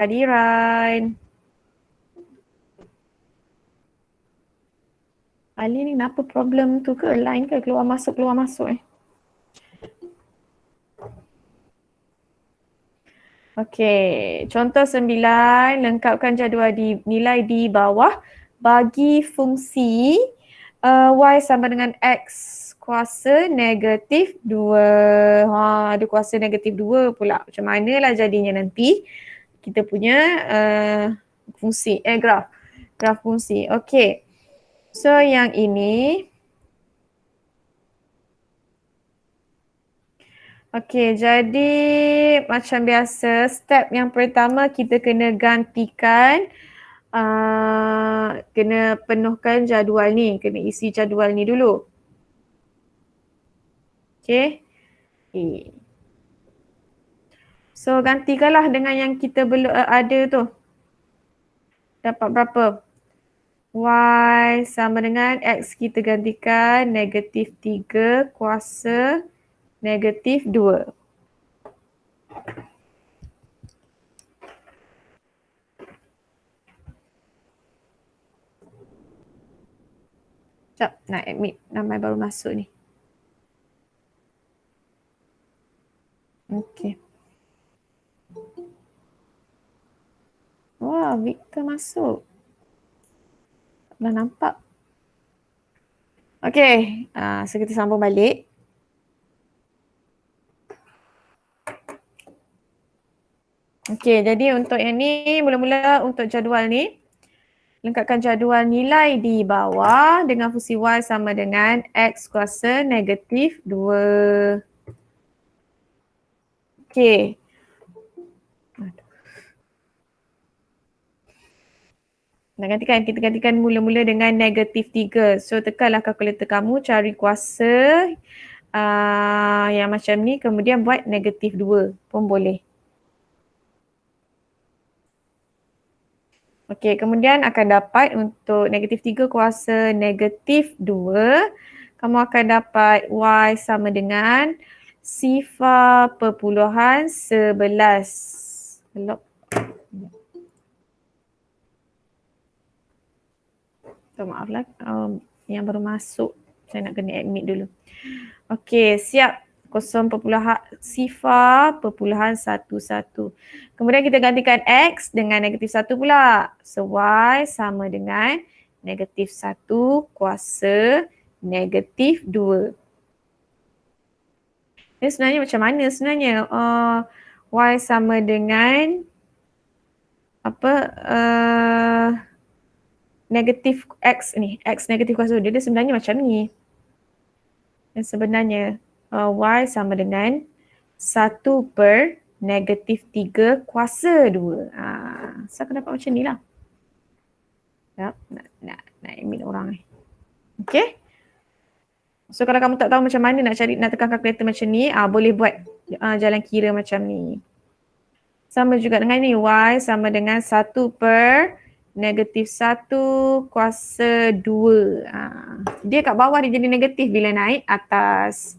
kehadiran. Ali ni kenapa problem tu ke? Line ke? Keluar masuk Okey, contoh 9, lengkapkan jadual nilai di bawah bagi fungsi y sama dengan x kuasa negatif 2. Ada kuasa negatif 2 pula. Macam manalah jadinya nanti kita punya fungsi, graf fungsi. Okey, so yang ini okey, jadi macam biasa step yang pertama kita kena gantikan kena penuhkan jadual ni, kena isi jadual ni dulu. Okey. So gantikanlah dengan yang kita belum ada tu. Dapat berapa? Y sama dengan X kita gantikan negatif 3 kuasa negatif 2. Sekejap, nak admit nama baru masuk ni. Okey. Wah, Victor masuk. Dah nampak. Okey, so kita sambung balik. Okey, jadi untuk yang ni, mula-mula untuk jadual ni, lengkapkan jadual nilai di bawah dengan fungsi y sama dengan x kuasa negatif 2. Okey. Nak gantikan, kita gantikan mula-mula dengan negatif 3. So tekanlah kalkulator kamu cari kuasa yang macam ni, kemudian buat negatif 2 pun boleh. Okey, kemudian akan dapat untuk negatif 3 kuasa negatif 2, kamu akan dapat y sama dengan sifar perpuluhan 11. Belok. Maaflah, yang baru masuk, saya nak kena admit dulu. Okey, siap. Sifar perpuluhan 11. Kemudian kita gantikan X dengan negatif 1 pula. So, Y sama dengan negatif 1 kuasa negatif 2. Ini sebenarnya macam mana sebenarnya? Y sama dengan negatif X ni. X negatif kuasa 2. Dia sebenarnya macam ni. Dan sebenarnya Y sama dengan 1 per negatif 3 kuasa 2. So akan dapat macam ni lah. Nak admit orang ni. Okay. So kalau kamu tak tahu macam mana nak tekan kalkulator macam ni, boleh buat jalan kira macam ni. Sama juga dengan ni, Y sama dengan 1 per negatif 1 kuasa 2. Dia kat bawah dia jadi negatif bila naik atas.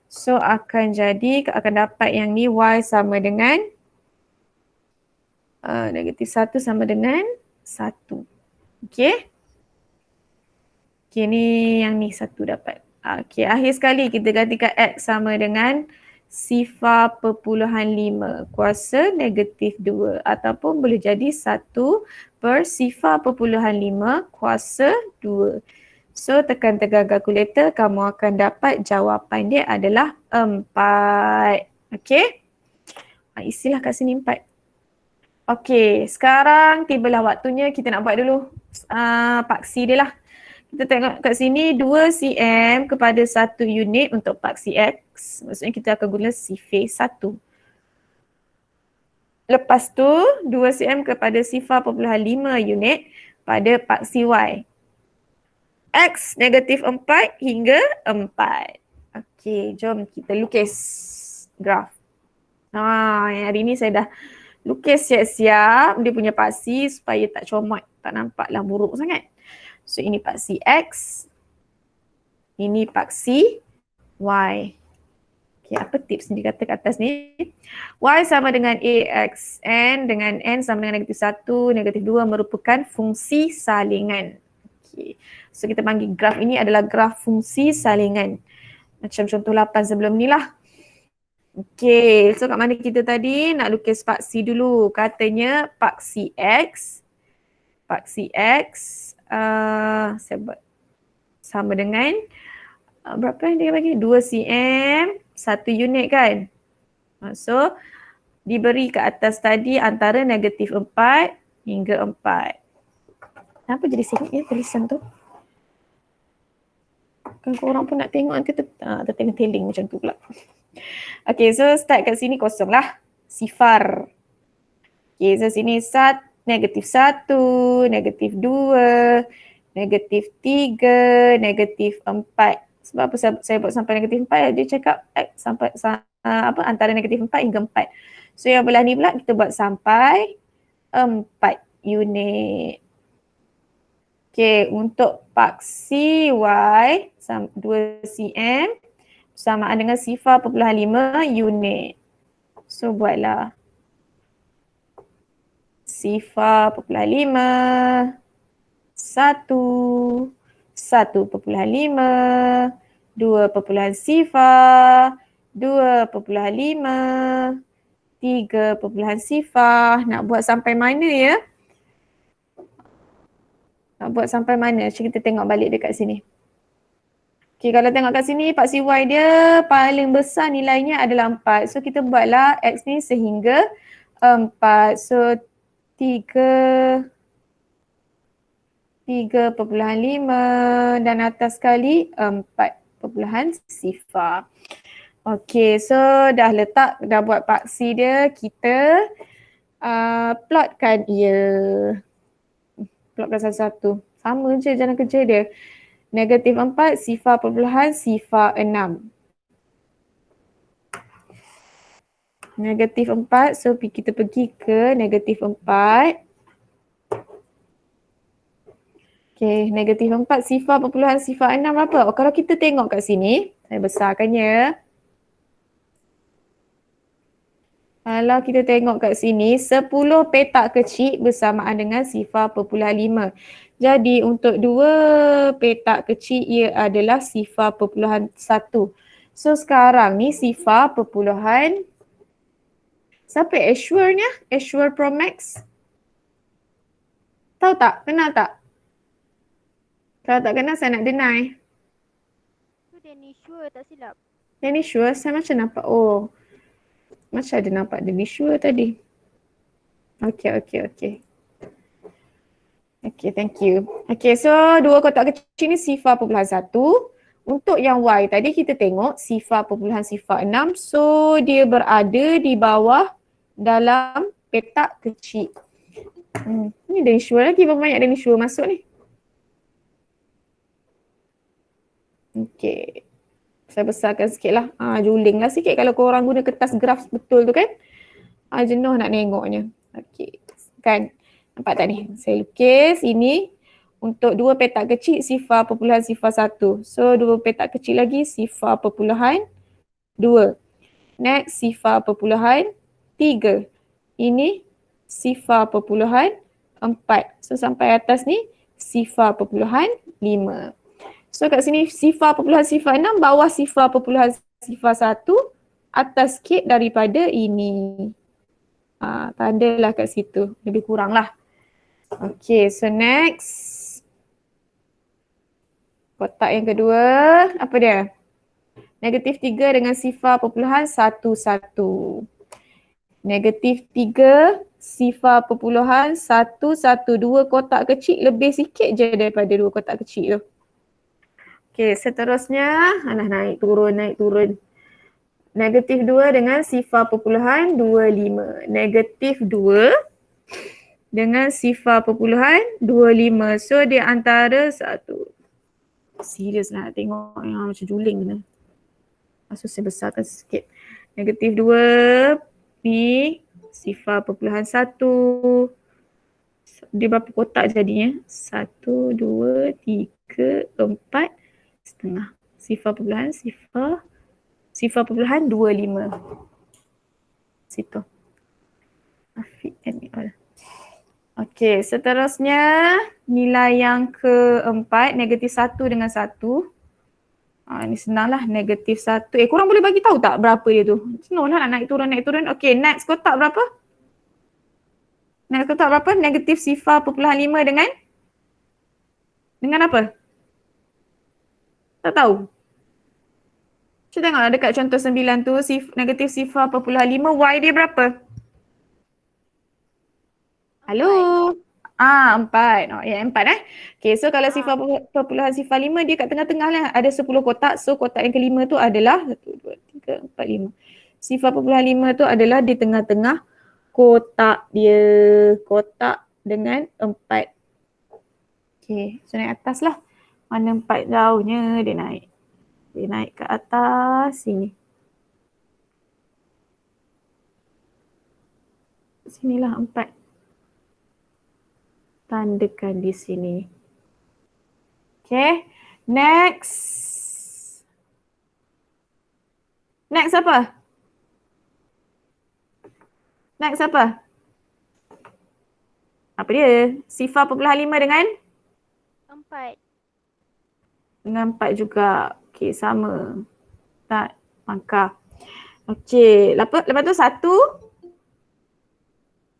So akan dapat yang ni Y sama dengan negatif 1 sama dengan 1. Okay. Okay, ni yang ni 1 dapat. Okay, akhir sekali kita gantikan X sama dengan sifar perpuluhan 5 kuasa negatif 2. Ataupun boleh jadi 1 per sifar perpuluhan 5 kuasa 2. So tekan-tekan kalkulator, kamu akan dapat jawapan dia adalah 4. Okay. Isilah kat sini 4. Okay, sekarang tibalah waktunya kita nak buat dulu paksi dia lah. Kita tengok kat sini 2 cm kepada 1 unit untuk paksi X. Maksudnya kita akan guna sifar 1. Lepas tu 2 cm kepada sifar perpuluhan 5 unit pada paksi Y. X negatif 4 hingga 4. Okey, jom kita lukis graf. Yang hari ni saya dah lukis siap-siap dia punya paksi supaya tak comot, tak nampaklah buruk sangat. So ini paksi X, ini paksi Y. Okay, apa tips yang dikata kat atas ni? Y sama dengan AX, N dengan N sama dengan negatif 1, negatif 2 merupakan fungsi salingan. Okay. So kita panggil graf ini adalah graf fungsi salingan. Macam contoh 8 sebelum ni lah. Okay, so kat mana kita tadi nak lukis paksi dulu. Katanya paksi X. Paksi X saya buat sama dengan berapa yang dia bagi? 2 cm, 1 unit kan? So, diberi ke atas tadi antara negatif 4 hingga 4. Kenapa jadi singkat ya tulisan tu? Kan korang pun nak tengok nanti terteling-teling macam tu pula. Okay, so start kat sini kosong lah. Sifar. Okay, so sini negatif 1, negatif 2, negatif 3, negatif 4. Sebab apa saya buat sampai negatif 4? Dia cakap sampai antara negatif 4 hingga 4. So yang belah ni pula kita buat sampai 4 unit. Okay, untuk paksi Y 2 cm bersamaan dengan 0.5 unit. So buatlah 0.5, 1, 1.5, 2.0, 2.5, 3.0. Nak buat sampai mana ya? Nak buat sampai mana? Cuba kita tengok balik dekat sini. Okay, kalau tengok kat sini paksi Y dia paling besar nilainya adalah 4. So kita buatlah X ni sehingga 4. So 3.5 dan atas sekali 4.0. Okay, so dah buat paksi dia. Kita plotkan ia. Plotkan satu-satu. Sama je jalan kerja dia. Negatif 4, 0.6. Negatif 4, so kita pergi ke negatif 4. Okay, negatif 4, 0.6 berapa? Oh, kalau kita tengok kat sini, saya besarkannya. Kalau kita tengok kat sini, 10 petak kecil bersamaan dengan 0.5. Jadi untuk 2 petak kecil ia adalah 0.1. So sekarang ni 0. Siapa Ashwar-nya? Ashwar Pro Max? Tahu tak? Kenal tak? Kalau tak kenal saya nak deny. Tu Danny Shua tak silap. Danny Shua? Saya macam nampak. Oh. Macam ada nampak Danny Shua tadi. Okay. Okay, thank you. Okay, so 2 kotak kecil ni 0.1. Untuk yang Y tadi kita tengok 0.6. So dia berada di bawah dalam petak kecil. Ni Danny Shua lagi. Berapa banyak Danny Shua masuk ni? Okay. Saya besarkan sikit lah. Juling lah sikit kalau korang guna kertas graf betul tu kan. Jenuh nak tengoknya. Okay. Kan? Nampak tak ni? Saya lukis ini untuk 2 petak kecil 0.01. So 2 petak kecil lagi 0.2. Next 0.3. Ini 0.4. So sampai atas ni 0.5. So kat sini 0.06, bawah 0.01, atas sikit daripada ini. Tandalah kat situ, lebih kurang lah. Okay, so next. Kotak yang kedua, apa dia? Negatif 3 dengan 0.11. Negatif 3, 0.112. 2 kotak kecil lebih sikit je daripada 2 kotak kecil tu. Okay, seterusnya, naik turun. Negatif 2 dengan 0.25. Negatif 2 dengan 0.25. So, dia antara satu. Serius lah nak tengok yang macam juling ni. So, saya besarkan sikit. Negatif 2 P 0.1. Dia berapa kotak jadinya? 1, 2, 3, 4. Setengah. 0.1 0.25. Situ. Afiq and all. Okey, seterusnya nilai yang keempat, negatif 1 dengan 1. Ni senang lah, negatif 1. Korang boleh bagi tahu tak berapa dia tu? Senang lah nak naik turun. Okey, next kotak berapa? Next kotak berapa? Negatif 0.5 dengan apa? Tak tahu. Cuba tengok dekat contoh 9 tu, negatif 0.5, Y dia berapa? Halo? 4. Oh, ya 4 Okay, so kalau 0.05 dia kat tengah-tengah lah. Ada 10 kotak. So kotak yang kelima tu adalah 1, 2, 3, 4, 5. 0.5 tu adalah di tengah-tengah kotak dia. Kotak dengan 4. Okay, so naik atas lah. Mana 4 jauhnya dia naik. Dia naik ke atas sini. Sinilah 4. Tandakan di sini. Okay, next. Next apa? Next apa? Apa dia? 0.5 dengan? 4. Dengan 4 juga. Okay, sama. Tak, maka. Okay, lepas tu 1.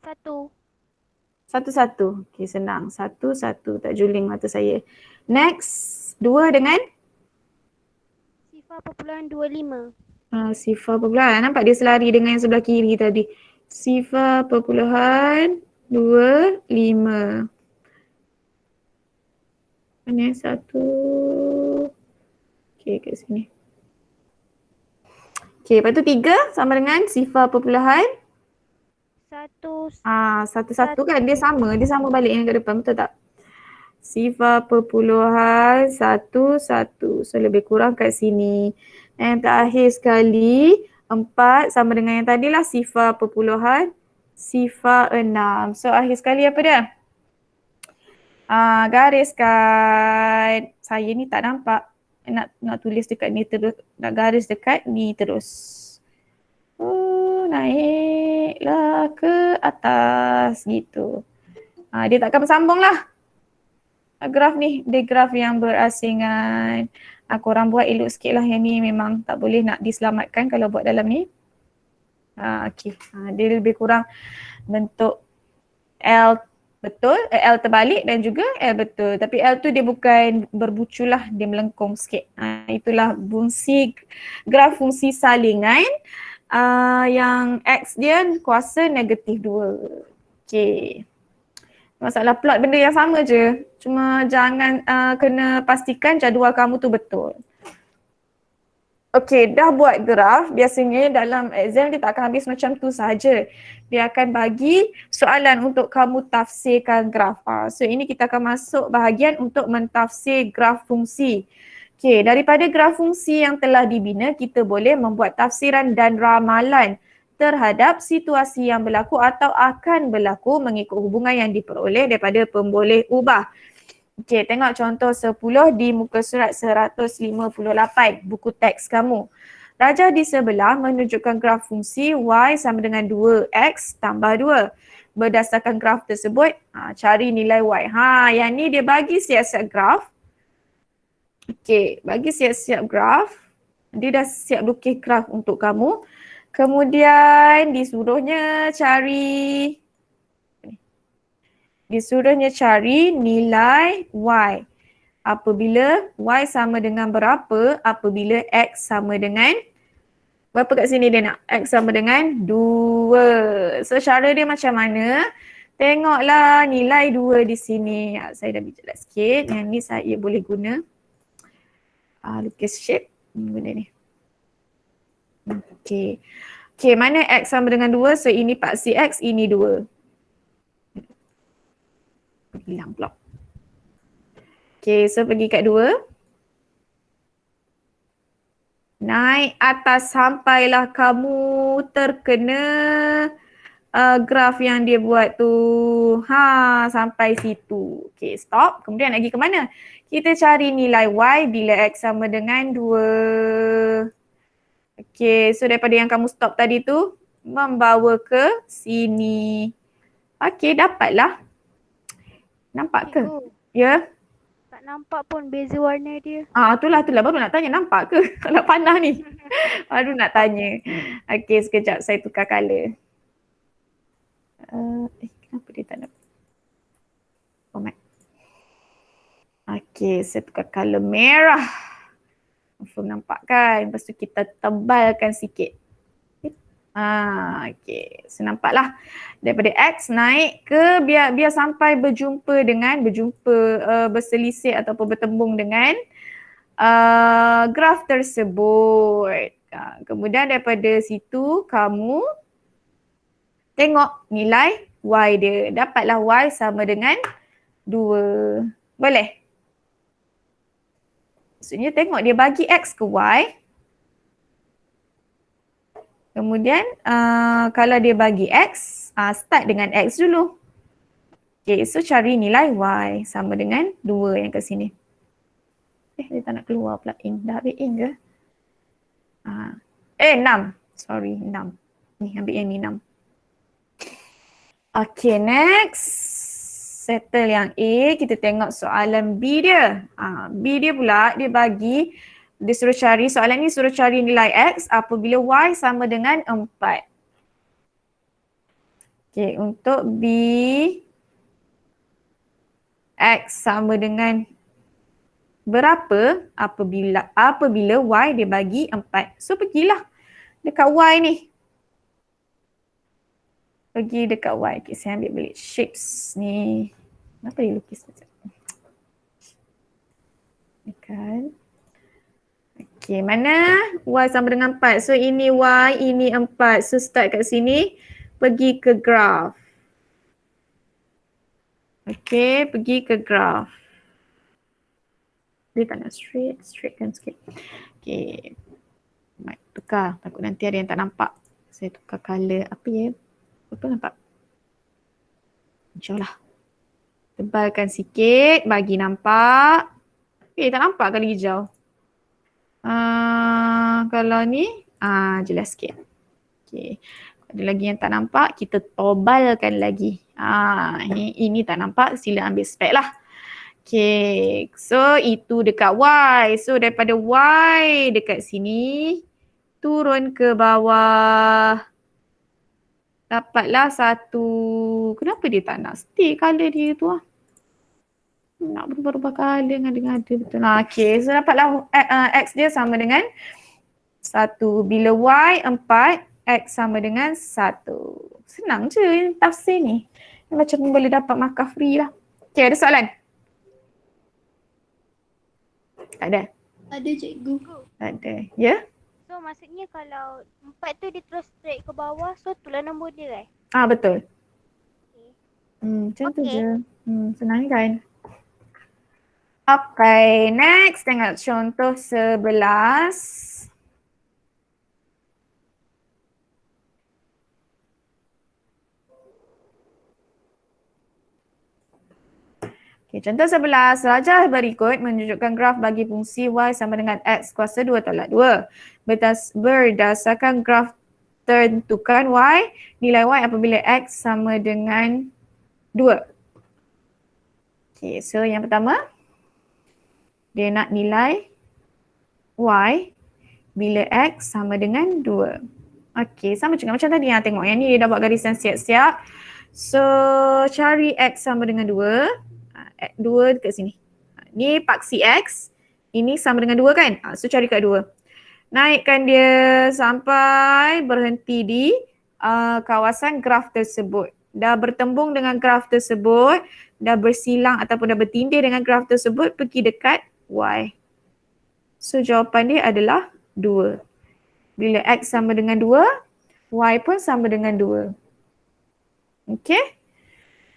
1. 1. Okay, senang. 1. Tak juling mata saya. Next, 2 dengan? 0.25. 0.25. Nampak dia selari dengan yang sebelah kiri tadi. 0.25. Mana 1? Okay, kat sini. Okay, lepas tu 3 sama dengan 0.1. 1 kan dia sama balik yang kat depan, betul tak? 0.11. So lebih kurang kat sini. Yang terakhir sekali 4 sama dengan yang tadi lah 0.06. So akhir sekali apa dia? Gariskan. Saya ni tak nampak. Nak tulis dekat ni terus. Nak garis dekat ni terus. Naiklah ke atas gitu. Dia takkan bersambung lah. Graf ni, dia graf yang berasingan. Korang buat elok sikit lah, yang ni memang tak boleh nak diselamatkan kalau buat dalam ni. Okay. Dia lebih kurang bentuk L betul, L terbalik dan juga L betul. Tapi L tu dia bukan berbucu lah, dia melengkung sikit. Itulah graf fungsi salingan. Yang X dia kuasa negatif 2. Okay. Masalah plot benda yang sama je. Cuma jangan kena pastikan jadual kamu tu betul. Okay, dah buat graf. Biasanya dalam exam dia tak akan habis macam tu sahaja. Dia akan bagi soalan untuk kamu tafsirkan graf. So ini kita akan masuk bahagian untuk mentafsir graf fungsi. Okay, daripada graf fungsi yang telah dibina, kita boleh membuat tafsiran dan ramalan terhadap situasi yang berlaku atau akan berlaku mengikut hubungan yang diperoleh daripada pemboleh ubah. Okay, tengok contoh 10 di muka surat 158, buku teks kamu. Raja di sebelah menunjukkan graf fungsi Y sama dengan 2X tambah 2. Berdasarkan graf tersebut, cari nilai Y. Yang ni dia bagi siap-siap graf. Okay, bagi siap-siap graf. Dia dah siap lukis graf untuk kamu. Kemudian disuruhnya cari nilai Y. Apabila Y sama dengan berapa, apabila X sama dengan berapa kat sini dia nak? X sama dengan 2. So cara dia macam mana? Tengoklah nilai 2 di sini. Saya dah bicara sikit. Yang ni saya boleh guna. Lukis shape. Guna ni. Okay. Okay, mana X sama dengan 2? So ini paksi X, ini 2. Hilang pula. Okay, so pergi kat 2. Naik atas sampailah kamu terkena graf yang dia buat tu. Sampai situ. Okay, stop. Kemudian lagi ke mana? Kita cari nilai Y bila X sama dengan 2. Okay, so daripada yang kamu stop tadi tu, membawa ke sini. Okay, dapatlah. Nampak ke? Cikgu, Ya? tak nampak pun beza warna dia. Itulah. Baru nak tanya, nampak ke? Kalau panah ni. Baru nak tanya. Okay, sekejap saya tukar colour. Kenapa dia tak nak? Format. Okay, saya tukar colour merah. Confirm nampak kan? Lepas tu kita tebalkan sikit. Okay, so nampaklah daripada X naik ke biar sampai berselisih ataupun bertembung dengan graf tersebut. Kemudian daripada situ kamu tengok nilai Y dia. Dapatlah Y sama dengan 2. Boleh? Maksudnya tengok dia bagi X ke Y. Kemudian kalau dia bagi X, start dengan X dulu. Okay, so cari nilai Y sama dengan 2 yang ke sini. Dia tak nak keluar pula in. Dah habis in ke? 6. Sorry, 6. Ni ambil yang ni 6. Okay, next. Settle yang A. Kita tengok soalan B dia. B dia pula, dia suruh cari, soalan ni suruh cari nilai X apabila Y sama dengan 4. Okay, untuk B, X sama dengan berapa apabila Y dia bagi 4. So pergilah dekat Y ni. Pergi dekat Y. Okay, saya ambil balik shapes ni. Kenapa dia lukis macam ni? Kan? Okay, mana Y sama dengan 4. So ini Y, ini 4. So start kat sini, pergi ke graph. Okay, pergi ke graph. Dia tak nak straightkan sikit. Okay, tukar. Takut nanti ada yang tak nampak. Saya tukar colour. Apa ya? Apa nampak? Hijau lah. Tebalkan sikit, bagi nampak. Tak nampak kali hijau. Kalau ni, jelas sikit. Okay. Ada lagi yang tak nampak, kita tobalkan lagi. Ini tak nampak, sila ambil spek lah. Okay, so itu dekat Y. So daripada Y dekat sini, turun ke bawah. Dapatlah 1. Kenapa dia tak nak stay colour dia tu lah? Nak berubah-ubah colour ngada-ngada betul lah. Okay, so dapatlah X dia sama dengan 1. Bila Y 4, X sama dengan 1. Senang je tafsir ni. Macam boleh dapat markah free lah. Okay, ada soalan? Tak ada? Ada cikgu. Tak ada. Ya? So maksudnya kalau 4 tu dia terus straight ke bawah, so itulah nombor dia Betul. Okay. Macam tu je. Senang kan? Okay, next tengok contoh 11. Okay, contoh 11. Rajah berikut menunjukkan graf bagi fungsi Y sama dengan X kuasa 2 tolak 2. Berdasarkan graf tentukan Y, nilai Y apabila X sama dengan 2. Okay, so yang pertama, dia nak nilai Y bila X sama dengan 2. Okay, sama juga macam tadi yang tengok. Yang ni dia dah buat garisan siap-siap. So, cari X sama dengan 2. 2 dekat sini. Ni paksi X. Ini sama dengan 2 kan? So, cari kat 2. Naikkan dia sampai berhenti di kawasan graf tersebut. Dah bertembung dengan graf tersebut. Dah bersilang ataupun dah bertindih dengan graf tersebut. Pergi dekat Y. So jawapan dia adalah 2. Bila X sama dengan 2, Y pun sama dengan 2. Okay.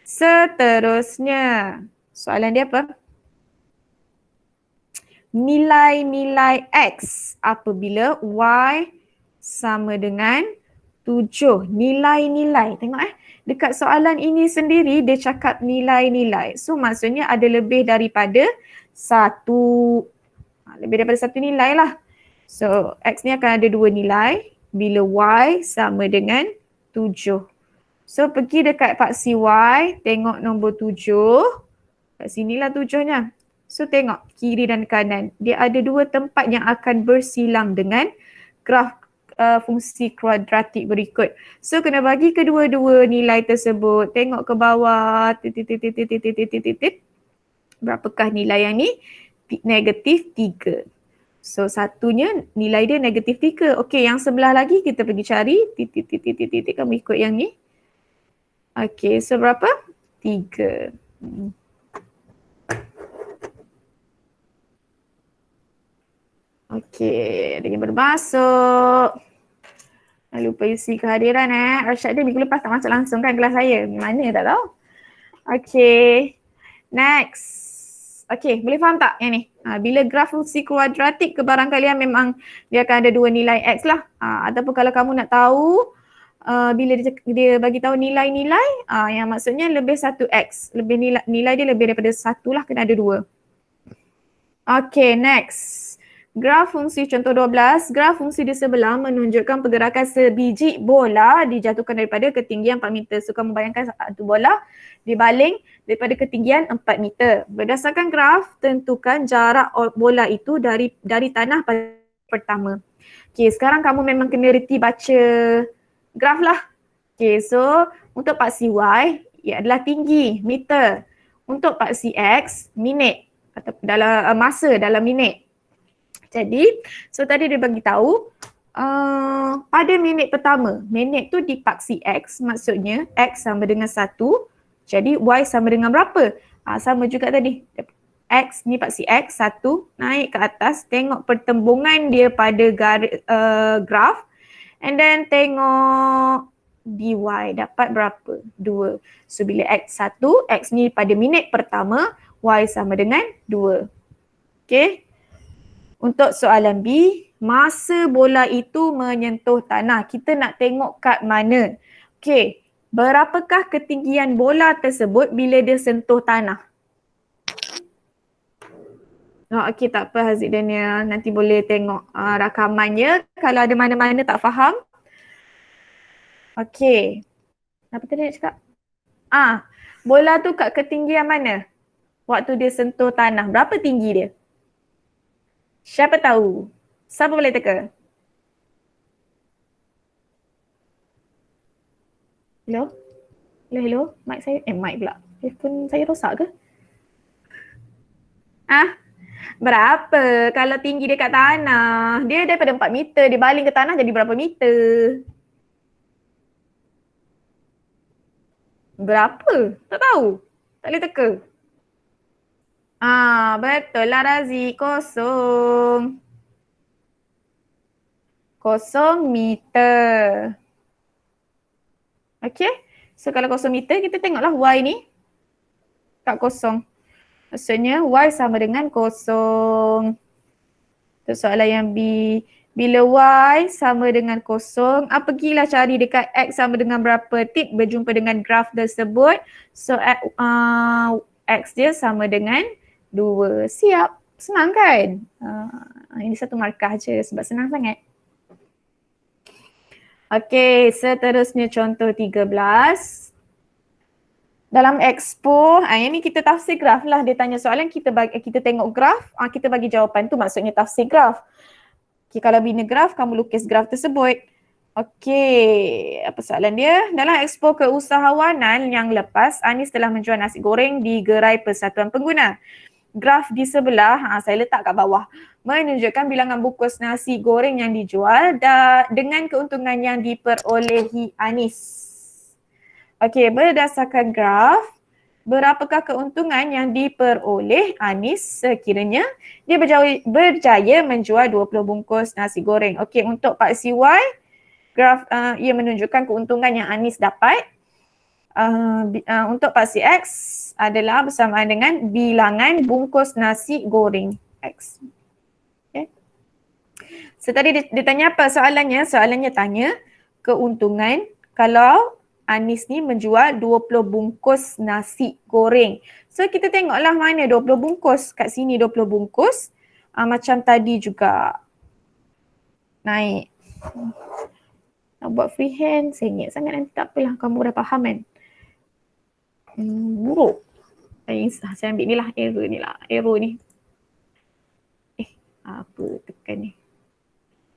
Seterusnya, soalan dia apa? Nilai-nilai X apabila Y sama dengan 7. Nilai-nilai. Tengok dekat soalan ini sendiri dia cakap nilai-nilai. So maksudnya ada lebih daripada 1. Lebih daripada 1 nilai lah. So X ni akan ada 2 nilai bila Y sama dengan 7. So pergi dekat paksi Y, tengok nombor 7. Kat sinilah 7-nya. So tengok kiri dan kanan. Dia ada 2 tempat yang akan bersilang dengan graf fungsi kuadratik berikut. So kena bagi kedua-dua nilai tersebut. Tengok ke bawah. Berapakah nilai yang ni? Negatif 3. So satunya nilai dia negatif 3. Okey, yang sebelah lagi kita pergi cari. Kamu ikut yang ni. Okey, so berapa? 3. Okey, ada yang bermasuk. Jangan lupa isi kehadiran Arsyad dia minggu lepas tak masuk langsung kan kelas saya. Mana tak tahu. Okey. Next. Okey, boleh faham tak yang ni? Bila graf fungsi kuadratik kebarang kalian memang dia akan ada 2 nilai X lah. Ataupun kalau kamu nak tahu bila dia bagi tahu nilai-nilai yang maksudnya lebih 1X. Lebih nilai dia lebih daripada 1 lah, kena ada 2. Okey, next. Graf fungsi contoh 12, graf fungsi di sebelah menunjukkan pergerakan sebiji bola dijatuhkan daripada ketinggian 4 meter. So kamu bayangkan satu bola dibaling daripada ketinggian 4 meter. Berdasarkan graf, tentukan jarak bola itu dari tanah pada pertama. Okay, sekarang kamu memang kena reti baca graf lah. Okay, so untuk paksi Y, ia adalah tinggi, meter. Untuk paksi X, minit atau dalam masa dalam minit. Jadi, so tadi dia bagi tahu pada minit pertama, minit tu di paksi X, maksudnya X sama dengan 1, jadi Y sama dengan berapa? Sama juga tadi, X ni paksi X, 1, naik ke atas, tengok pertembungan dia pada graf and then tengok dy, dapat berapa? 2. So bila X 1, X ni pada minit pertama, Y sama dengan 2. Okay. Untuk soalan B, masa bola itu menyentuh tanah. Kita nak tengok kat mana. Okey, berapakah ketinggian bola tersebut bila dia sentuh tanah? Okey, tak apa Haziq Daniel. Nanti boleh tengok rakamannya kalau ada mana-mana tak faham. Okey. Apa tadi nak cakap? Bola tu kat ketinggian mana? Waktu dia sentuh tanah. Berapa tinggi dia? Siapa tahu? Siapa boleh teka? Hello? Hello? Mic saya, mic pula. Telefon saya rosak ke? Berapa? Kalau tinggi dia kat tanah, dia daripada 4 meter, dia baling ke tanah jadi berapa meter? Berapa? Tak tahu. Tak boleh teka. Betul lah Razi, 0. 0 meter. Okay. So kalau 0 meter, kita tengoklah Y ni kat 0. Maksudnya Y sama dengan 0. Untuk soalan yang B, bila Y sama dengan 0, pergilah cari dekat X sama dengan berapa. Tip berjumpa dengan graf tersebut. So X dia sama dengan 2. Siap. Senang kan? Ini satu markah je sebab senang sangat. Okey, seterusnya contoh 13. Dalam expo, yang ni kita tafsir graf lah. Dia tanya soalan, kita tengok graf, kita bagi jawapan tu maksudnya tafsir graf. Okay, kalau bina graf, kamu lukis graf tersebut. Okey, apa soalan dia? Dalam expo keusahawanan yang lepas, Anis telah menjual nasi goreng di gerai Persatuan Pengguna. Graf di sebelah, saya letak kat bawah, menunjukkan bilangan bungkus nasi goreng yang dijual dengan keuntungan yang diperolehi Anis. Okey, berdasarkan graf, berapakah keuntungan yang diperoleh Anis sekiranya dia berjaya menjual 20 bungkus nasi goreng. Okey, untuk paksi Y, graf ia menunjukkan keuntungan yang Anis dapat. Untuk paksi X adalah bersamaan dengan bilangan bungkus nasi goreng X. Okay. So tadi dia tanya apa soalannya? Soalannya tanya keuntungan kalau Anis ni menjual 20 bungkus nasi goreng. So kita tengoklah mana 20 bungkus. Kat sini 20 bungkus. Macam tadi juga. naik. Nak buat freehand, sengit sangat nanti tak apalah, kamu dah faham kan. Buruk. Saya ambil ni lah, arrow ni. Apa tekan ni.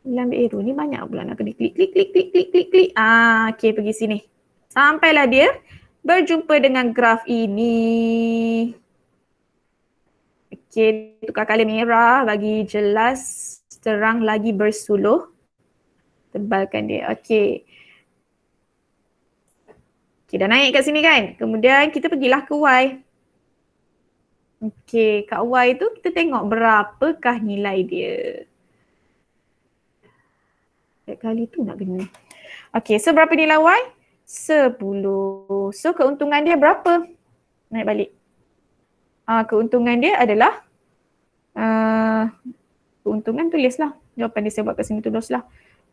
Bila ambil arrow ni banyak pula nak kena klik. Okay, pergi sini. Sampailah dia berjumpa dengan graf ini. Okay, tukar color merah bagi jelas, terang lagi bersuluh. Tebalkan dia. Okay. Okay, dah naik kat sini kan. Kemudian kita pergilah ke Y. Okay, kat Y tu kita tengok berapakah nilai dia. Setiap kali tu nak kena. Okay, so berapa nilai Y? 10. So keuntungan dia berapa? Naik balik. Keuntungan dia adalah keuntungan tulislah. Jawapan dia saya buat kat sini tulislah.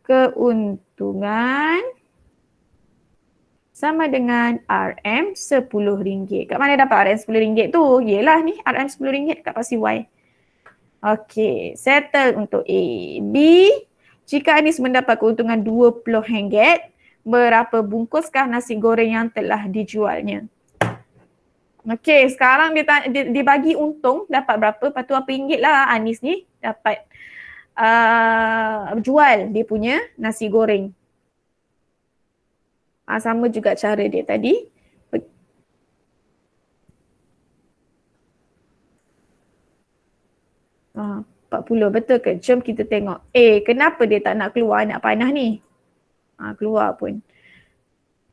Keuntungan sama dengan RM10. Kat mana dapat RM10 tu? Yelah ni RM10 kat pasti Y. Okay, settle untuk A. B, jika Anis mendapat keuntungan RM20, berapa bungkuskah nasi goreng yang telah dijualnya? Okay, sekarang dia bagi untung dapat berapa? Lepas tu RM1 lah Anis ni dapat jual dia punya nasi goreng. Sama juga cara dia tadi. 40, betul ke? Jom kita tengok. Kenapa dia tak nak keluar anak panah ni? Keluar pun.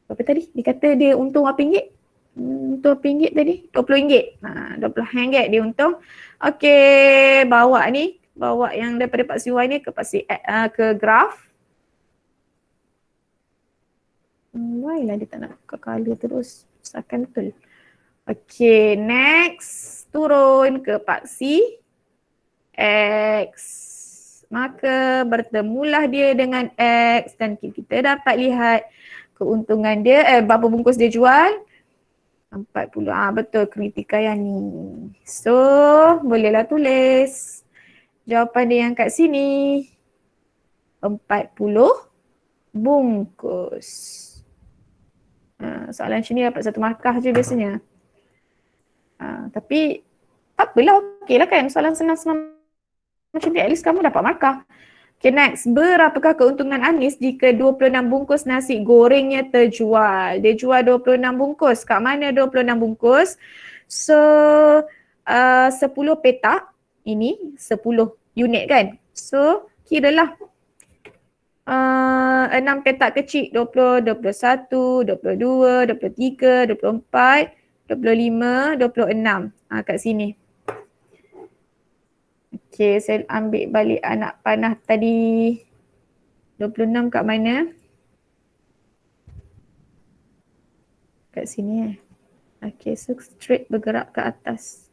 Berapa tadi? Dia kata dia untung berapa ringgit? Untung berapa ringgit tadi? RM20. RM20 dia untung. Okey, bawa ni. Bawa yang daripada Pak Siwai ni ke graf. Why lah dia tak nak buka color terus? Seakan betul. Okey, next. Turun ke Pak Si. X. Maka bertemulah dia dengan X dan kita dapat lihat keuntungan dia, berapa bungkus dia jual? 40. Betul Kritika yang ni. So, bolehlah tulis. Jawapan dia yang kat sini. 40 bungkus. Soalan macam ni dapat 1 markah je biasanya. Tapi tak apalah, okey lah kan. Soalan senang-senang macam ni, at least kamu dapat markah. Okay, next. Berapakah keuntungan Anis jika 26 bungkus nasi gorengnya terjual? Dia jual 26 bungkus. Kat mana 26 bungkus? So, 10 petak. Ini 10 unit kan? So, kiralah 6 petak kecil. 20, 21, 22, 23, 24, 25, 26. Kat sini. Okay, saya ambil balik anak panah tadi. 26 kat mana? Kat sini Okay, so straight bergerak ke atas.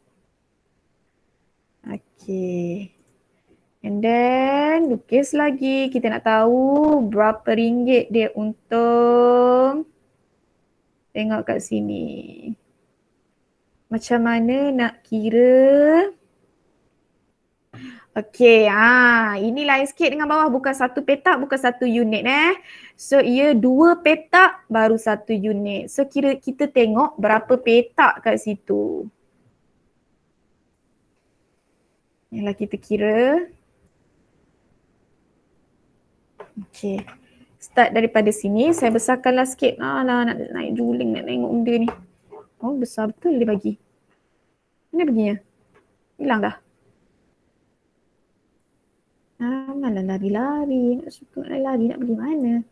Okay. And then lukis lagi. Kita nak tahu berapa ringgit dia untung. Tengok kat sini. Macam mana nak kira? Okay, ini lain sikit dengan bawah. Bukan 1 petak, bukan 1 unit So, ia 2 petak baru 1 unit. So, kita tengok berapa petak kat situ. Inilah kita kira. Okay. Start daripada sini. Saya besarkanlah sikit. Nak naik juling, nak tengok benda ni. Oh, besar betul dia bagi. Mana perginya? Hilang dah. Malah lari-lari, nak suka nak lari, nak pergi mana?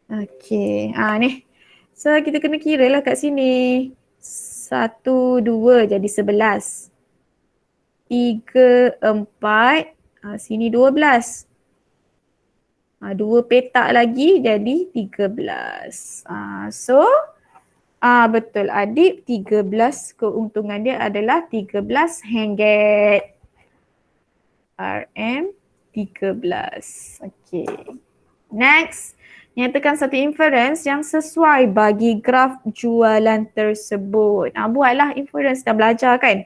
Okay, ni. So kita kena kira lah kat sini. 1, 2 jadi 11. 3, 4, sini 12. 2 petak lagi jadi 13. So, betul adik, 13 keuntungan dia adalah 13 ringgit. RM13. Okay. Next, nyatakan satu inference yang sesuai bagi graf jualan tersebut. Buatlah inference, dah belajar kan?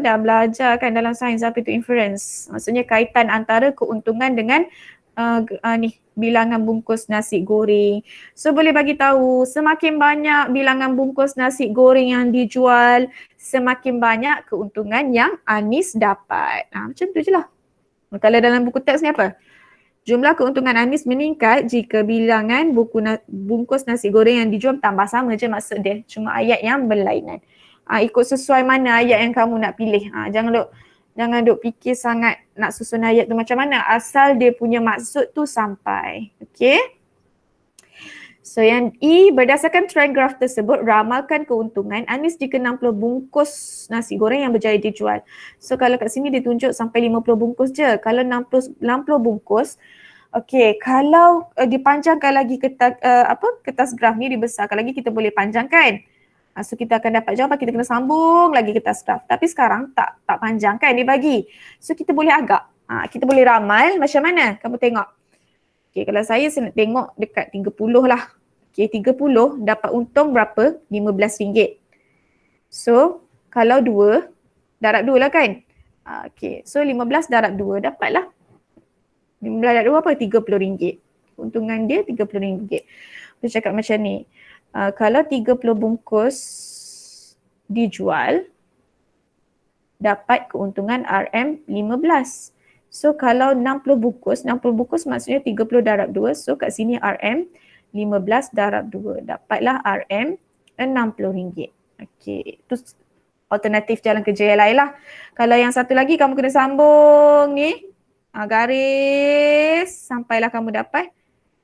dah belajar kan dalam sains apa itu inference. Maksudnya kaitan antara keuntungan dengan bilangan bungkus nasi goreng. So boleh bagi tahu semakin banyak bilangan bungkus nasi goreng yang dijual, semakin banyak keuntungan yang Anis dapat. Macam tu je lah. Kalau dalam buku teks ni apa? Jumlah keuntungan Anis meningkat jika bilangan bungkus nasi goreng yang dijual tambah, sama je maksud dia. Cuma ayat yang berlainan. Ikut sesuai mana ayat yang kamu nak pilih. Jangan duk fikir sangat nak susun ayat tu macam mana. Asal dia punya maksud tu sampai. Okay. So yang E, berdasarkan trend graf tersebut, ramalkan keuntungan Anis jika 60 bungkus nasi goreng yang berjaya dijual. So kalau kat sini dia tunjuk sampai 50 bungkus je. Kalau 60 bungkus, okey, kalau dipanjangkan lagi kertas graf ni, dibesarkan lagi, kita boleh panjangkan. So kita akan dapat jawapan, kita kena sambung lagi kertas graf. Tapi sekarang tak panjangkan dia bagi. So kita boleh agak. Kita boleh ramal macam mana? Kamu tengok. Okay, kalau saya nak tengok dekat 30 lah. Okay, 30 dapat untung berapa? RM15. So, kalau 2, darab 2 lah kan? Okay, so 15 darab 2 dapatlah. 15 darab 2 apa? RM30. Untungan dia RM30. Saya cakap macam ni. Kalau 30 bungkus dijual, dapat keuntungan RM15. So kalau 60 bungkus maksudnya 30 darab 2. So kat sini RM15 darab 2. Dapatlah RM60. Okey, itu alternatif jalan kerja yang lain lah. Kalau yang satu lagi kamu kena sambung ni. Garis sampailah kamu dapat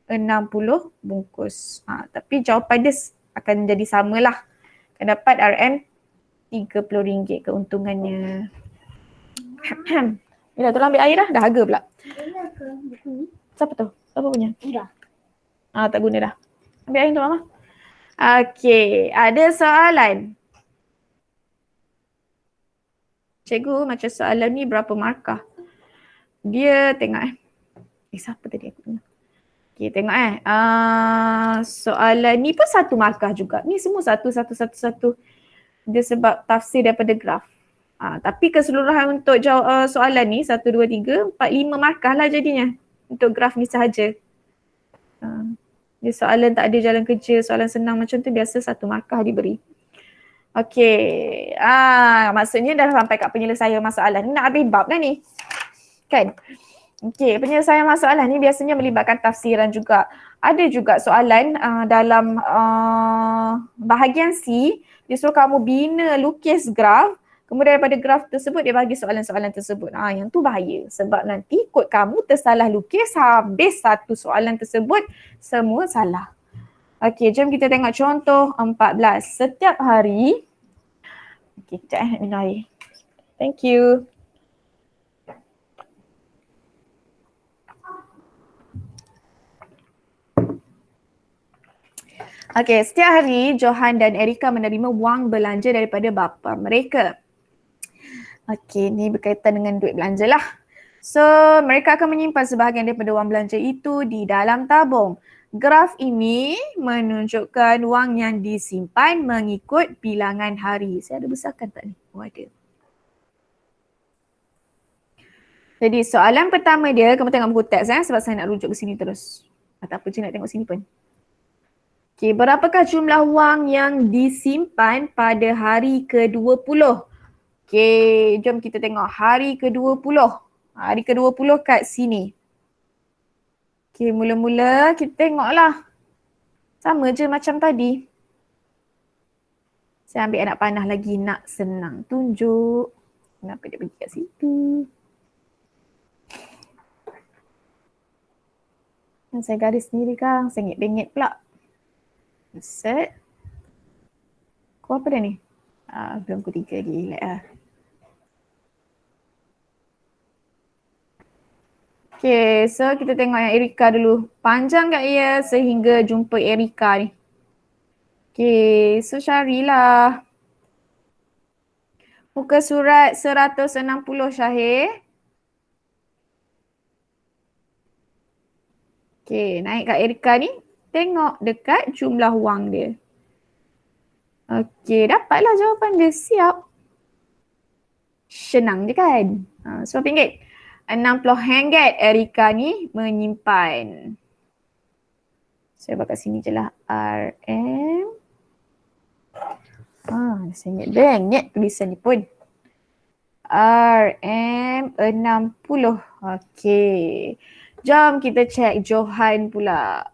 60 bungkus. Tapi jawapan dia akan jadi samalah. Akan dapat RM30 keuntungannya. Dah tolong ambil air dah harga pula. Guna ke buku ni? Siapa tu? Siapa punya? Dah. Tak guna dah. Ambil air untuk Mama. Okey, ada soalan? Cikgu, macam soalan ni berapa markah? Dia tengok siapa tadi aku tengok. Okey, tengok soalan ni pun 1 markah juga. Ni semua satu. Dia sebab tafsir daripada graf. Tapi keseluruhan untuk jawab soalan ni 1, 2, 3, 4, 5 markah lah jadinya untuk graf ni sahaja. Dia soalan tak ada jalan kerja, soalan senang macam tu biasa 1 markah diberi. Okey, maksudnya dah sampai kat penyelesaian masalah ni, nak habis bab dah ni. Kan? Okey, penyelesaian masalah ni biasanya melibatkan tafsiran juga. Ada juga soalan dalam bahagian C, dia suruh kamu bina lukis graf. Kemudian daripada graf tersebut dia bagi soalan-soalan tersebut. Yang tu bahaya sebab nanti kod kamu tersalah lukis, habis satu soalan tersebut semua salah. Okey, jom kita tengok contoh 14. Setiap hari, okey, sekejap nak minum air. Thank you. Okey, setiap hari Johan dan Erika menerima wang belanja daripada bapa mereka. Okey, ni berkaitan dengan duit belanja lah. So, mereka akan menyimpan sebahagian daripada wang belanja itu di dalam tabung. Graf ini menunjukkan wang yang disimpan mengikut bilangan hari. Saya ada besarkan tak ni? Ada. Jadi soalan pertama dia, kamu tengok buku teks sebab saya nak rujuk ke sini terus. Tak apa je nak tengok sini pun. Okey, berapakah jumlah wang yang disimpan pada hari ke-20? Okey, jom kita tengok hari ke-20. Hari ke-20 kat sini. Okey, mula-mula kita tengoklah. Sama je macam tadi. Saya ambil anak panah lagi nak senang tunjuk. Kenapa dia pergi kat situ? Saya garis sendiri kan, sengit-bengit pula. Set. Kau apa dah ni? Belum pukul 3 lagi. Okay, so kita tengok yang Erika dulu. Panjang tak ia sehingga jumpa Erika ni? Okay, so carilah. Muka surat 160 Syahir. Okay, naik kat Erika ni. Tengok dekat jumlah wang dia. Okey, dapatlah jawapan dia. Siap. Senang je kan? So RM1. 60 ringgit Erika ni menyimpan. Saya buat kat sini je lah. RM. Saya ingat bengek tulisan ni pun. RM60. Okey. Jom kita cek Johan pula.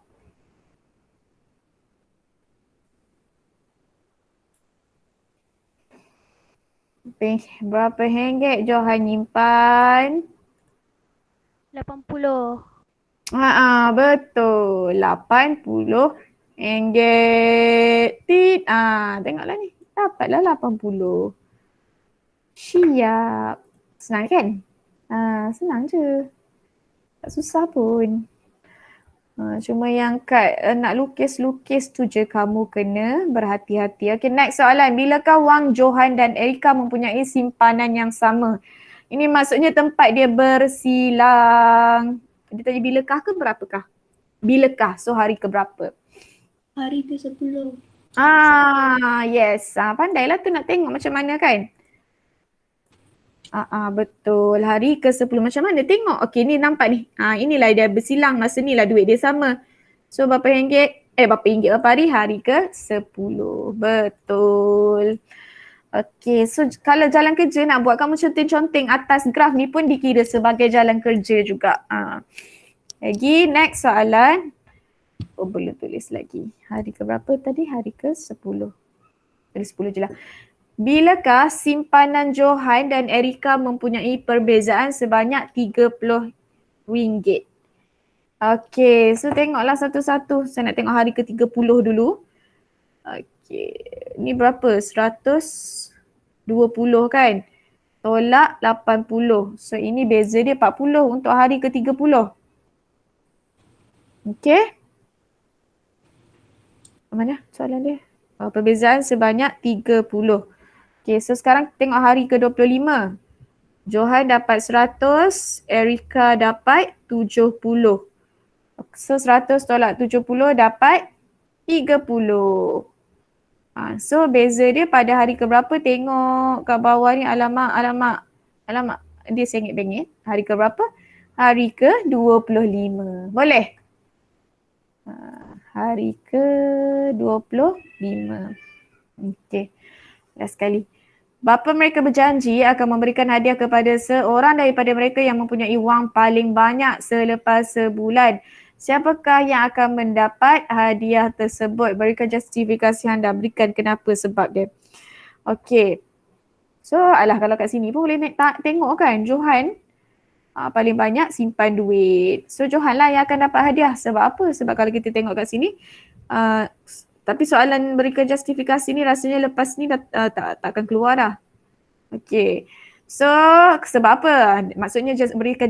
Berapa ringgit Johan nyimpan? 80. Betul. 80 ringgit. Tengoklah ni. Dapatlah 80. Siap. Senang kan? Senang je. Tak susah pun. Cuma yang kat nak lukis-lukis tu je kamu kena berhati-hati. Okay, next soalan. Bilakah Wang, Johan dan Erika mempunyai simpanan yang sama? Ini maksudnya tempat dia bersilang. Dia tanya bilakah ke berapakah? Bilakah? So hari ke berapa? Hari ke-10. Yes. Pandailah tu nak tengok macam mana kan? Betul. Hari ke-10 macam mana? Tengok. Okey, ni nampak ni. Inilah dia bersilang. Masa ni lah duit dia sama. So berapa ringgit? Berapa hari? Hari ke-10. Betul. Okey, so kalau jalan kerja nak buat kamu conteng-conteng atas graf ni pun dikira sebagai jalan kerja juga. Lagi next soalan. Boleh tulis lagi. Hari ke berapa tadi? Hari ke-10. Hari 10 je lah. Bilakah simpanan Johan dan Erika mempunyai perbezaan sebanyak RM30? Okey, so tengoklah satu-satu. Saya nak tengok hari ke-30 dulu. Okey, ni berapa? 120 kan? Tolak 80. So ini beza dia 40 untuk hari ke-30. Okey. Mana soalan dia? Perbezaan sebanyak 30. Okay, so sekarang tengok hari ke-25. Johan dapat 100, Erika dapat 70. So 100 tolak 70 dapat 30. So beza dia pada hari ke berapa? Tengok kat bawah ni, alamak. Dia sengit-bengit. Hari ke berapa? Hari ke-25. Boleh? Hari ke-25. Okay. Last sekali. Bapa mereka berjanji akan memberikan hadiah kepada seorang daripada mereka yang mempunyai wang paling banyak selepas sebulan. Siapakah yang akan mendapat hadiah tersebut? Berikan justifikasi anda, berikan kenapa, sebab dia. Okey. So kalau kat sini pun boleh tengok kan, Johan paling banyak simpan duit. So Johan lah yang akan dapat hadiah. Sebab apa? Sebab kalau kita tengok kat sini, tapi soalan berikan justifikasi ni rasanya lepas ni tak akan keluar dah. Okay. So sebab apa? Maksudnya berikan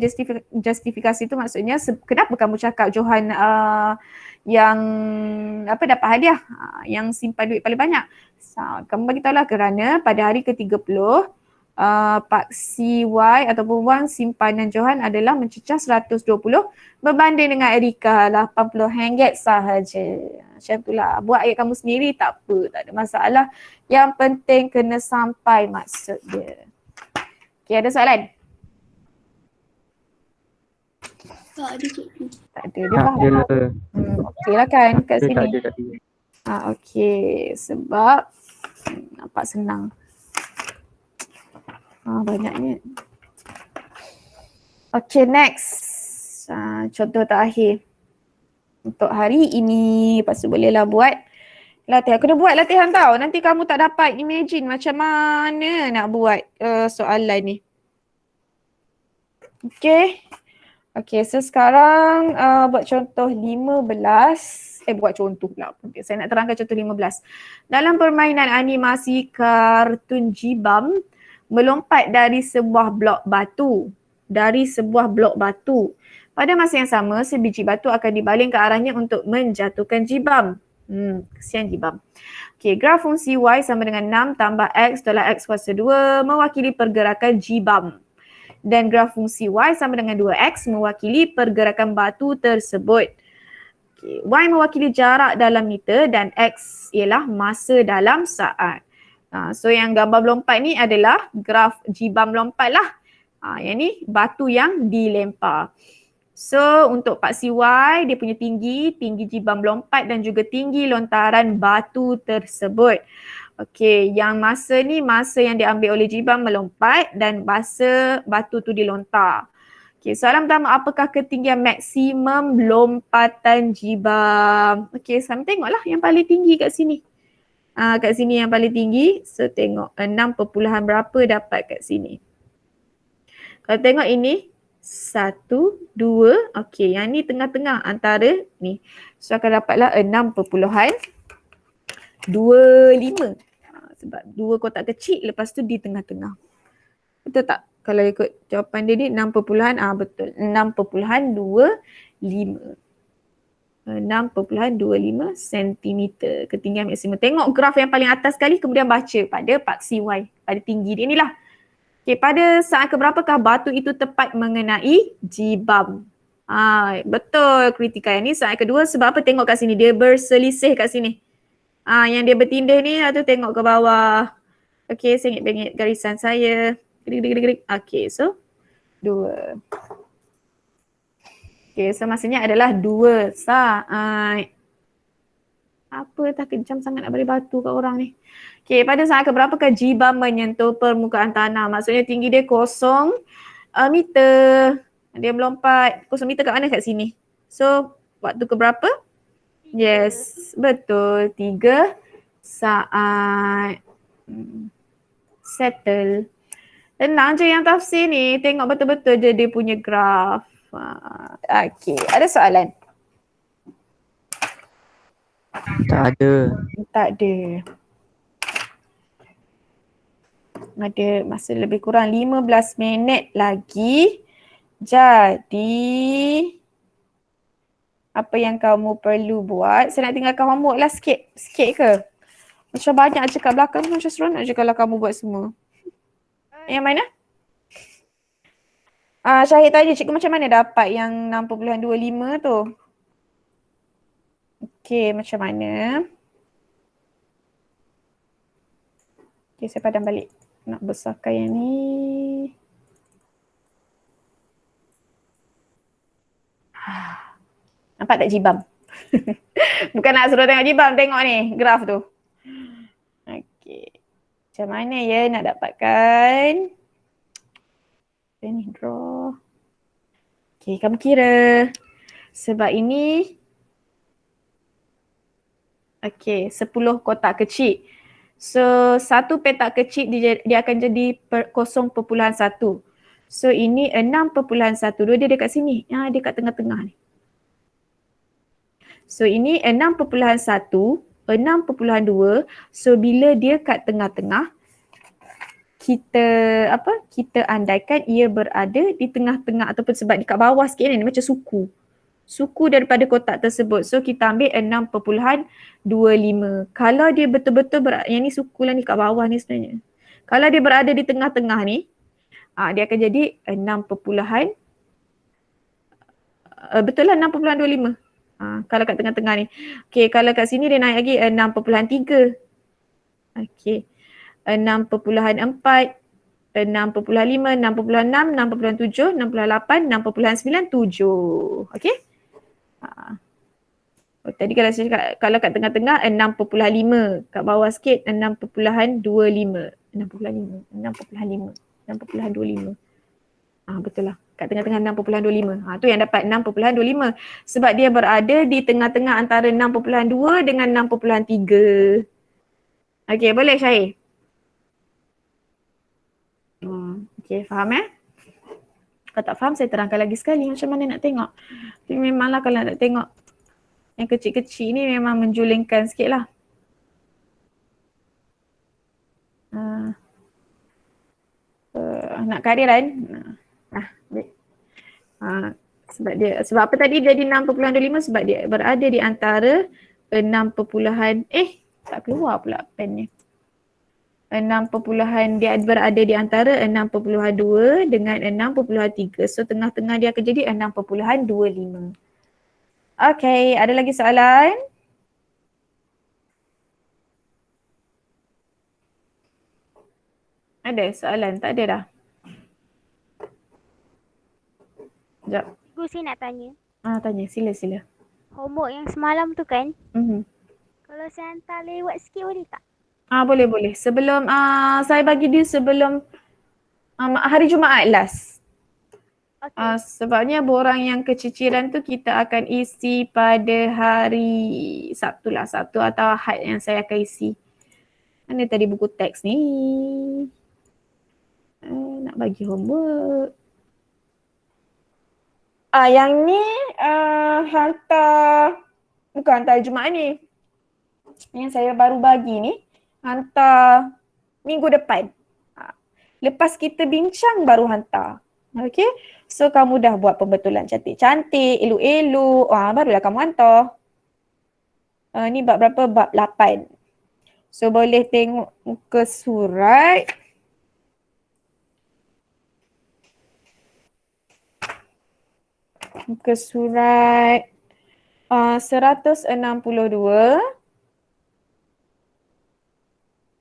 justifikasi tu maksudnya kenapa kamu cakap Johan yang dapat hadiah, yang simpan duit paling banyak. Kamu bagi tahulah kerana pada hari ke-30 Pak CY ataupun wang simpanan Johan adalah mencecah 120 berbanding dengan Erika RM80 sahaja. Macam itulah. Buat ayat kamu sendiri tak apa, tak ada masalah. Yang penting kena sampai maksud dia. Okay, ada soalan? Tak ada cikgu. Tak ada, dia faham. Okey lah kan kat sini. Okey, sebab nampak senang. Banyaknya. Okay, next. Contoh terakhir. Untuk hari ini, lepas tu bolehlah buat latihan. Kena buat latihan tau. Nanti kamu tak dapat imagine macam mana nak buat soalan ni. Okay. Okay, so sekarang buat contoh 15. Buat contoh pula. Okay, saya nak terangkan contoh 15. Dalam permainan animasi kartun Jibam, melompat dari sebuah blok batu. Pada masa yang sama, sebiji batu akan dibaling ke arahnya untuk menjatuhkan Jibam. Kesian Jibam. Okay, graf fungsi Y sama dengan 6 tambah X tolak X kuasa 2 mewakili pergerakan Jibam. Dan graf fungsi Y sama dengan 2X mewakili pergerakan batu tersebut. Okay. Y mewakili jarak dalam meter dan X ialah masa dalam saat. So yang gambar melompat ni adalah graf jibam melompat lah. Yang ni batu yang dilempar. So untuk paksi Y dia punya tinggi jibam melompat dan juga tinggi lontaran batu tersebut. Okey, yang masa ni masa yang diambil oleh jibam melompat dan masa batu tu dilontar. Okey, soalan pertama, apakah ketinggian maksimum lompatan jibam? Okey, sekarang tengoklah yang paling tinggi kat sini. Kat sini yang paling tinggi, so tengok 6 perpuluhan berapa dapat kat sini. Kalau tengok ini 1, 2, okey, yang ni tengah-tengah antara ni. So akan dapatlah 6.25. Sebab 2 kotak kecil lepas tu di tengah-tengah. Betul tak? Kalau ikut jawapan dia ni 6 perpuluhan, betul. 6.25. 6.25 cm ketinggian maksimum. Tengok graf yang paling atas sekali kemudian baca pada paksi Y. Pada tinggi dia ni lah. Okay, pada saat keberapakah batu itu tepat mengenai jibam? Betul kritika yang ni saat kedua. Sebab apa? Tengok kat sini. Dia berselisih kat sini. Yang dia bertindih ni tu tengok ke bawah. Okay, sengit-bengit garisan saya. Okay, so 2. Okay, so maksudnya adalah 2 saat. Apa tak kejam sangat nak beri batu kat orang ni. Okay, pada saat keberapakah jibam menyentuh permukaan tanah? Maksudnya tinggi dia 0 meter. Dia melompat 0 meter kat mana? Kat sini. So, waktu keberapa? Yes, betul. 3 saat. Settle. Tenang je yang tafsir ni. Tengok betul-betul je dia punya graf. Okay, ada soalan? Tak ada. Tak ada. Ada masa lebih kurang 15 minit lagi. Jadi, apa yang kamu perlu buat? Saya nak tinggalkan homework lah sikit. Sikit ke? Macam banyak je kat belakang tu, macam seronok je kalau kamu buat semua. Yang mana? Syahid tanya cikgu macam mana dapat yang 6.25 tu? Okey, macam mana? Okey, saya padam balik. Nak besarkan yang ni. Nampak tak jibam? Bukan nak suruh tengok jibam, tengok ni graf tu. Okey. Macam mana ya nak dapatkan? Ni draw. Okey, kamu kira. Sebab ini okey, 10 kotak kecil. So, satu petak kecil dia akan jadi 0.1. So, ini 6.12. Dia dekat sini. Dia kat tengah-tengah ni. So, ini 6.1, 6.2. So, bila dia kat tengah-tengah, kita andaikan ia berada di tengah-tengah ataupun sebab dekat bawah sikit ni macam suku. Suku daripada kotak tersebut. So kita ambil 6.25. Kalau dia betul-betul yang ni suku lah ni kat bawah ni sebenarnya. Kalau dia berada di tengah-tengah ni, dia akan jadi 6. Betul lah 6.25. Kalau kat tengah-tengah ni. Okay, kalau kat sini dia naik lagi 6.3. Okay. 6.4, 6.5, 6.6, 6.6, 6.7, 6.8, 6.97. Okay. Tadi kalau kat tengah-tengah 6.5, kat bawah sikit 6.25. 6.5. Betul lah. Kat tengah-tengah 6.25. Tu yang dapat 6.25. Sebab dia berada di tengah-tengah antara 6.2 dengan 6.3. Okay, boleh Syahir? Okay, faham Kalau tak faham saya terangkan lagi sekali macam mana nak tengok. Tapi memanglah kalau nak tengok yang kecil-kecil ni memang menjulingkan sikit lah. Nak kehadiran? Sebab apa tadi jadi 6.25? Sebab dia berada di antara 6. Tak keluar pula pen ni. 6. Dia berada di antara 6.2 dengan 6.3. So tengah-tengah dia akan jadi 6.25. Okay, ada lagi soalan? Ada soalan? Tak ada dah? Sekejap. Cikgu saya nak tanya. Tanya. Sila. Homework yang semalam tu kan, Mhm. kalau saya hantar lewat sikit boleh tak? Boleh. Sebelum saya bagi dia sebelum hari Jumaat last. Okay. Sebabnya borang yang keciciran tu kita akan isi pada hari Sabtu lah. Sabtu atau Ahad yang saya akan isi. Mana tadi buku teks ni? Nak bagi homework. Yang ni hantar, bukan hantar Jumaat ni. Yang saya baru bagi ni hantar minggu depan. Lepas kita bincang baru hantar. Okay. So kamu dah buat pembetulan cantik-cantik, elok-elok. Barulah kamu hantar. Ni bab berapa? Bab 8. So boleh tengok muka surat. Muka surat 162.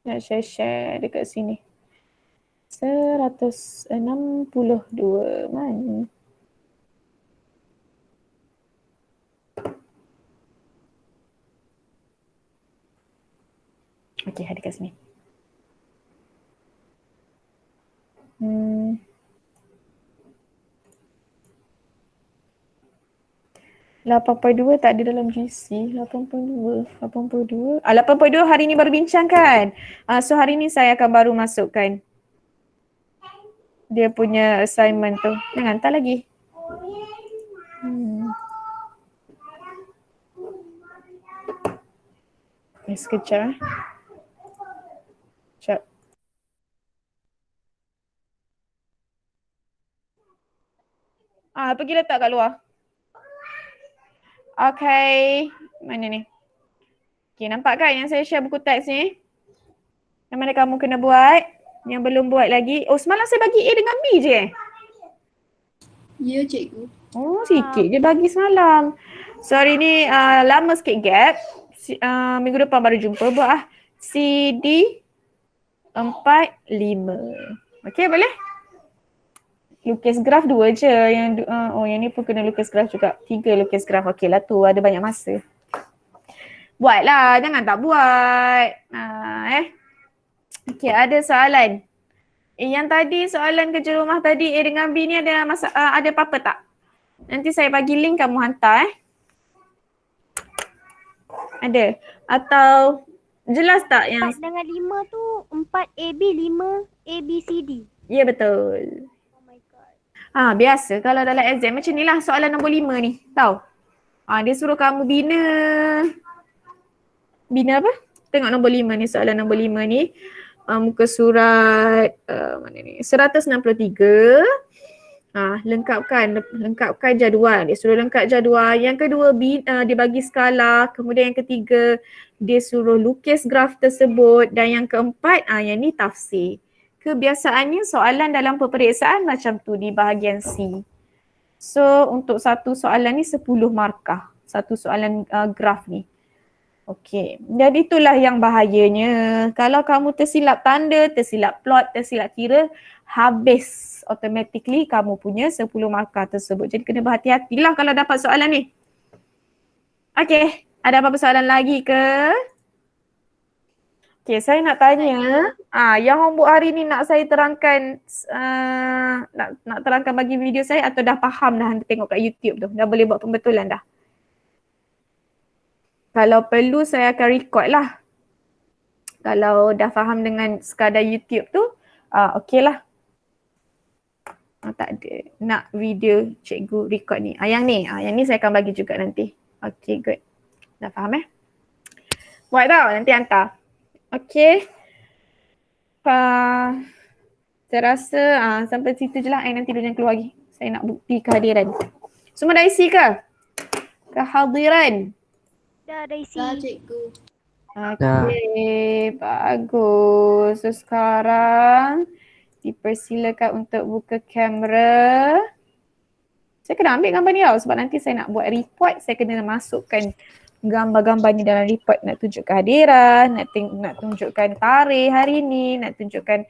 Nak share dekat sini. 162. Mana? Okay, ada kat sini. 82 tak ada dalam GC. 82 hari ni baru bincang kan. So hari ni saya akan baru masukkan dia punya assignment tu. Jangan hantar lagi. Sekejap. Sekejap. Pergi letak kat luar. Okay. Mana ni? Okay, nampak kan yang saya share buku teks ni? Yang mana kamu kena buat? Yang belum buat lagi. Semalam saya bagi A dengan B je Ya, cikgu. Sikit je bagi semalam. So hari ni lama sikit gap. Minggu depan baru jumpa. Buat C, D, 4, 5. Okay, boleh? Lukis graf 2 je. Yang ni pun kena lukis graf juga. 3 lukis graf. Okey lah tu. Ada banyak masa. Buatlah. Jangan tak buat. Okey, ada soalan. Yang tadi soalan kerja rumah tadi A dengan B ni ada ada apa-apa tak? Nanti saya bagi link kamu hantar Ada? Atau jelas tak yang 4 dengan 5 tu 4 AB, 5 ABCD. Ya, betul. Oh my god. Biasa kalau dalam exam macam ni lah soalan nombor 5 ni. Tahu? Dia suruh kamu bina apa? Tengok nombor 5 ni, soalan nombor 5 ni. Muka surat mana ni? 163. Lengkapkan jadual. Dia suruh lengkap jadual. Yang kedua dia bagi skala. Kemudian yang ketiga dia suruh lukis graf tersebut. Dan yang keempat yang ni tafsir. Kebiasaannya soalan dalam peperiksaan macam tu di bahagian C. So untuk satu soalan ni 10 markah. Satu soalan graf ni. Okey. Dan itulah yang bahayanya. Kalau kamu tersilap tanda, tersilap plot, tersilap kira, habis automatically kamu punya 10 markah tersebut. Jadi kena berhati-hatilah kalau dapat soalan ni. Okey. Ada apa-apa soalan lagi ke? Okey, saya nak tanya, yang homework hari ni nak saya terangkan, nak terangkan bagi video saya atau dah faham dah tengok kat YouTube tu? Dah boleh buat pembetulan dah? Kalau perlu saya akan record lah. Kalau dah faham dengan sekadar YouTube tu, okey lah. Tak ada. Nak video cikgu record ni. Yang ni saya akan bagi juga nanti. Okey, good. Dah faham Buat tau, nanti hantar. Okey. Saya rasa sampai situ je lah. Nanti dia jangan keluar lagi. Saya nak bukti kehadiran. Semua dah isi ke? Kehadiran. Dah isi. Dah, cikgu. Okey, bagus. So sekarang dipersilakan untuk buka kamera. Saya kena ambil gambar ni tau sebab nanti saya nak buat report, saya kena masukkan gambar-gambar ni dalam report, nak tunjuk kehadiran, nak tunjukkan tarikh hari ni, nak tunjukkan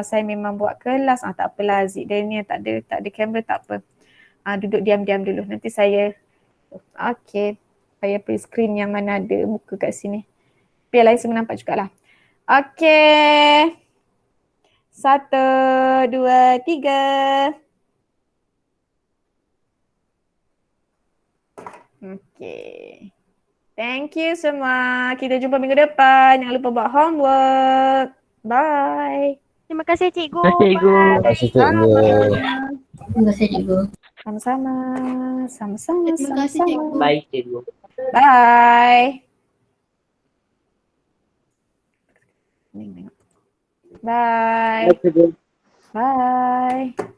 saya memang buat kelas. Tak apalah Aziz, dia ni tak ada kamera tak apa. Duduk diam-diam dulu. Nanti saya saya print screen yang mana ada muka kat sini. Biarlah semua nampak jugalah. Okay. 1, 2, 3. Okay. Thank you semua. Kita jumpa minggu depan. Jangan lupa buat homework. Bye. Terima kasih cikgu. Terima kasih, cikgu. Terima kasih cikgu. Sama-sama. Sama-sama. Terima kasih, Sama-sama. cikgu. Baik, cikgu. Bye. Bye. Baik, cikgu. Bye.